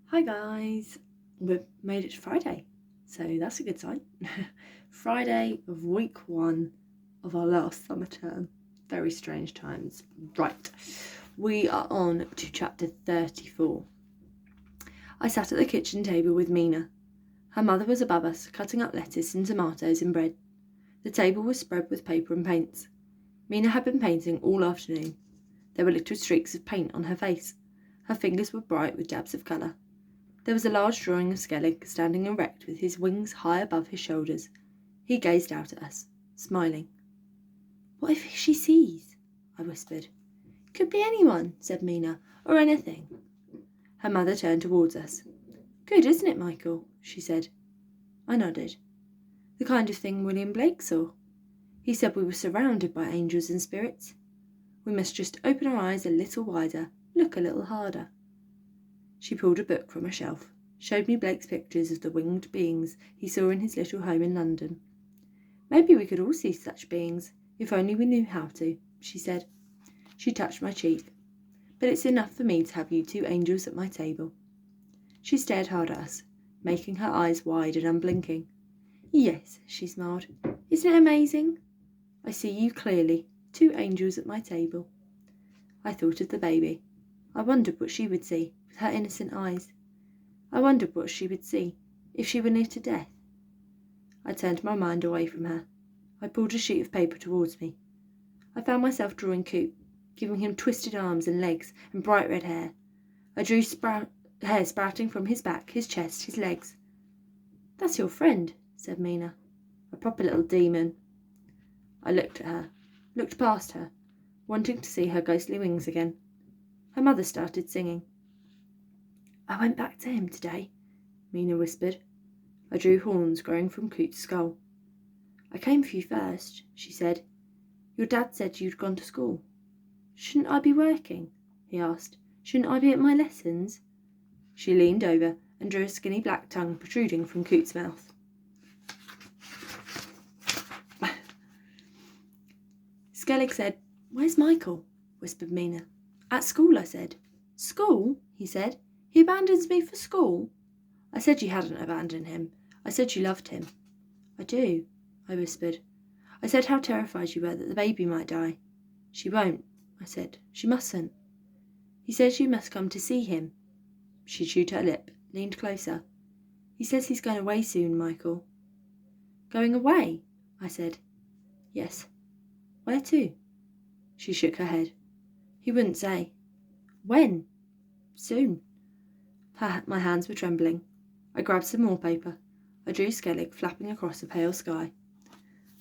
Hi guys, we've made it to Friday, so that's a good sign. Friday of week 1 of our last summer term. Very strange times. Right, we are on to chapter 34. I sat at the kitchen table with Mina. Her mother was above us, cutting up lettuce and tomatoes and bread. The table was spread with paper and paints. Mina had been painting all afternoon. There were little streaks of paint on her face. Her fingers were bright with dabs of colour. There was a large drawing of Skellig standing erect with his wings high above his shoulders. He gazed out at us, smiling. "What if she sees?" I whispered. "Could be anyone," said Mina, "or anything." Her mother turned towards us. "Good, isn't it, Michael?" she said. I nodded. "The kind of thing William Blake saw. He said we were surrounded by angels and spirits. We must just open our eyes a little wider, look a little harder." She pulled a book from a shelf, showed me Blake's pictures of the winged beings he saw in his little home in London. "Maybe we could all see such beings, if only we knew how to," she said. She touched my cheek. "But it's enough for me to have you two angels at my table." She stared hard at us, making her eyes wide and unblinking. "Yes," she smiled. "Isn't it amazing? I see you clearly, 2 angels at my table." I thought of the baby. I wondered what she would see with her innocent eyes. I wondered what she would see if she were near to death. I turned my mind away from her. I pulled a sheet of paper towards me. I found myself drawing Coop, giving him twisted arms and legs and bright red hair. I drew hair sprouting from his back, his chest, his legs. "That's your friend," said Mina. "A proper little demon." I looked at her, looked past her, wanting to see her ghostly wings again. Her mother started singing. "I went back to him today," Mina whispered. I drew horns growing from Coot's skull. "I came for you first," she said. "Your dad said you'd gone to school." "Shouldn't I be working?" he asked. "Shouldn't I be at my lessons?" She leaned over and drew a skinny black tongue protruding from Coot's mouth. Skellig said, "Where's Michael?" whispered Mina. "At school," I said. "School?" he said. "He abandons me for school?" I said you hadn't abandoned him. I said you loved him. "I do," I whispered. "I said how terrified you were that the baby might die." "She won't," I said. "She mustn't." "He says you must come to see him." She chewed her lip, leaned closer. "He says he's going away soon, Michael." "Going away?" I said. "Yes." "Where to?" She shook her head. "He wouldn't say." "When?" "Soon." My hands were trembling. I grabbed some more paper. I drew Skellig flapping across a pale sky.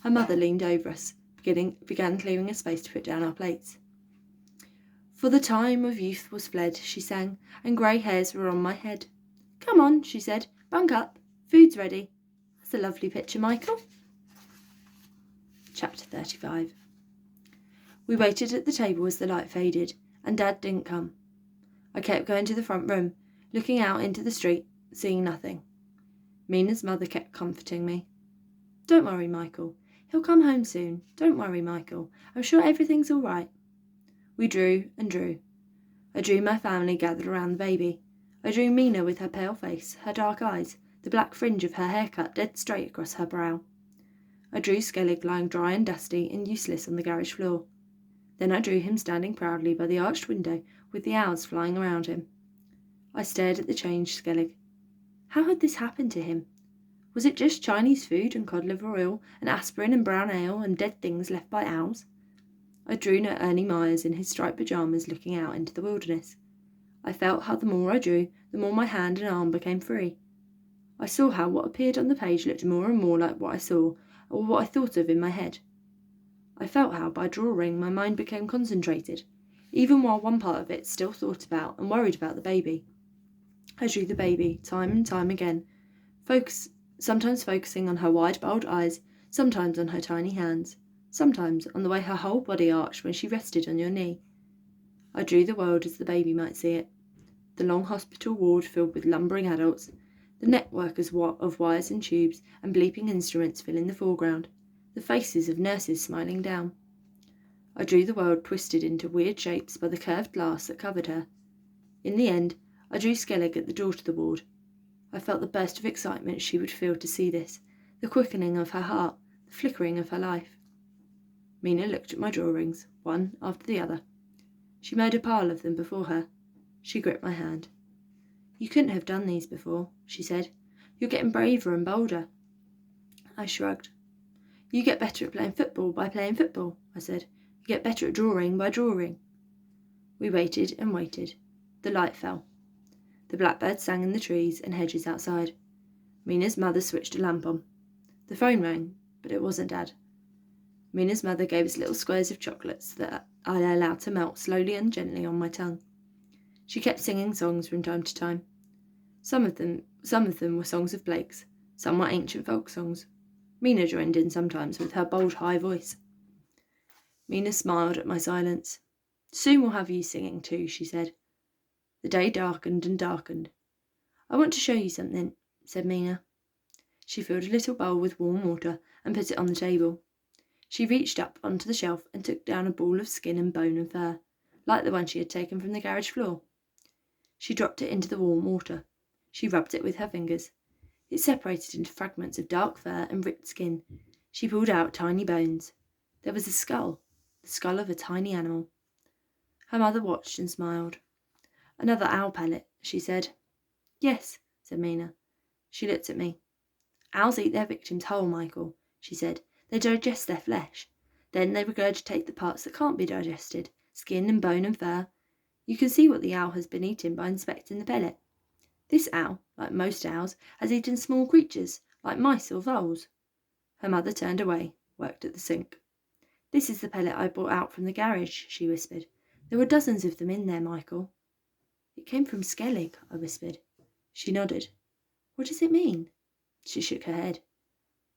Her mother leaned over us, began clearing a space to put down our plates. "For the time of youth was fled," she sang, "and grey hairs were on my head." "Come on," she said. "Bunk up. Food's ready." That's a lovely picture, Michael. Chapter 35. We waited at the table as the light faded, and Dad didn't come. I kept going to the front room, looking out into the street, seeing nothing. Mina's mother kept comforting me. "Don't worry, Michael. He'll come home soon. Don't worry, Michael. I'm sure everything's all right." We drew and drew. I drew my family gathered around the baby. I drew Mina with her pale face, her dark eyes, the black fringe of her hair cut dead straight across her brow. I drew Skellig lying dry and dusty and useless on the garage floor. Then I drew him standing proudly by the arched window with the owls flying around him. I stared at the changed Skellig. How had this happened to him? Was it just Chinese food and cod liver oil and aspirin and brown ale and dead things left by owls? I drew Ernie Myers in his striped pyjamas looking out into the wilderness. I felt how the more I drew, the more my hand and arm became free. I saw how what appeared on the page looked more and more like what I saw or what I thought of in my head. I felt how, by drawing, my mind became concentrated, even while one part of it still thought about and worried about the baby. I drew the baby, time and time again, sometimes focusing on her wide-bowled eyes, sometimes on her tiny hands, sometimes on the way her whole body arched when she rested on your knee. I drew the world as the baby might see it. The long hospital ward filled with lumbering adults, the network of wires and tubes and bleeping instruments filling the foreground, the faces of nurses smiling down. I drew the world twisted into weird shapes by the curved glass that covered her. In the end, I drew Skellig at the door to the ward. I felt the burst of excitement she would feel to see this, the quickening of her heart, the flickering of her life. Mina looked at my drawings, one after the other. She made a pile of them before her. She gripped my hand. You couldn't have done these before, she said. You're getting braver and bolder. I shrugged. You get better at playing football by playing football, I said. You get better at drawing by drawing. We waited and waited. The light fell. The blackbirds sang in the trees and hedges outside. Mina's mother switched a lamp on. The phone rang, but it wasn't Dad. Mina's mother gave us little squares of chocolates that I allowed to melt slowly and gently on my tongue. She kept singing songs from time to time. Some of them were songs of Blake's. Some were ancient folk songs. Mina joined in sometimes with her bold, high voice. Mina smiled at my silence. Soon we'll have you singing too, she said. The day darkened and darkened. I want to show you something, said Mina. She filled a little bowl with warm water and put it on the table. She reached up onto the shelf and took down a ball of skin and bone and fur, like the one she had taken from the garage floor. She dropped it into the warm water. She rubbed it with her fingers. It separated into fragments of dark fur and ripped skin. She pulled out tiny bones. There was a skull, the skull of a tiny animal. Her mother watched and smiled. Another owl pellet, she said. Yes, said Mina. She looked at me. Owls eat their victims whole, Michael, she said. They digest their flesh. Then they regurgitate the parts that can't be digested, skin and bone and fur. You can see what the owl has been eating by inspecting the pellet. This owl, like most owls, has eaten small creatures, like mice or voles. Her mother turned away, worked at the sink. This is the pellet I brought out from the garage, she whispered. There were dozens of them in there, Michael. It came from Skellig, I whispered. She nodded. What does it mean? She shook her head.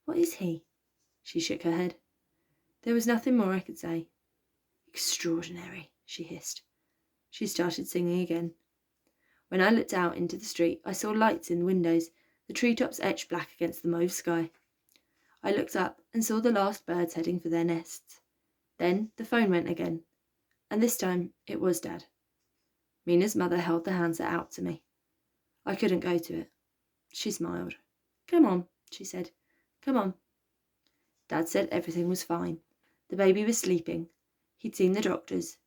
What is he? She shook her head. There was nothing more I could say. Extraordinary, she hissed. She started singing again. When I looked out into the street, I saw lights in the windows, the treetops etched black against the mauve sky. I looked up and saw the last birds heading for their nests. Then the phone went again, and this time it was Dad. Mina's mother held the handset out to me. I couldn't go to it. She smiled. Come on, she said. Come on. Dad said everything was fine. The baby was sleeping. He'd seen the doctors.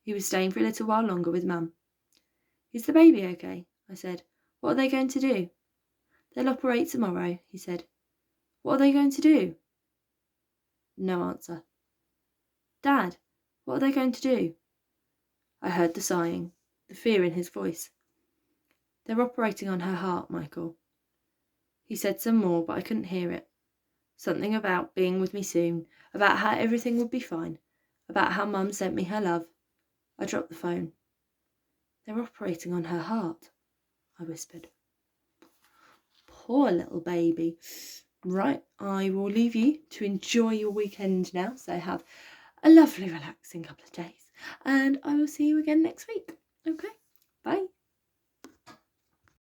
He was staying for a little while longer with Mum. Is the baby okay? I said. What are they going to do? They'll operate tomorrow, he said. What are they going to do? No answer. Dad, what are they going to do? I heard the sighing, the fear in his voice. They're operating on her heart, Michael. He said some more, but I couldn't hear it. Something about being with me soon, about how everything would be fine, about how Mum sent me her love. I dropped the phone. They're operating on her heart, I whispered. Poor little baby. Right, I will leave you to enjoy your weekend now, so have a lovely, relaxing couple of days, and I will see you again next week. Okay, bye.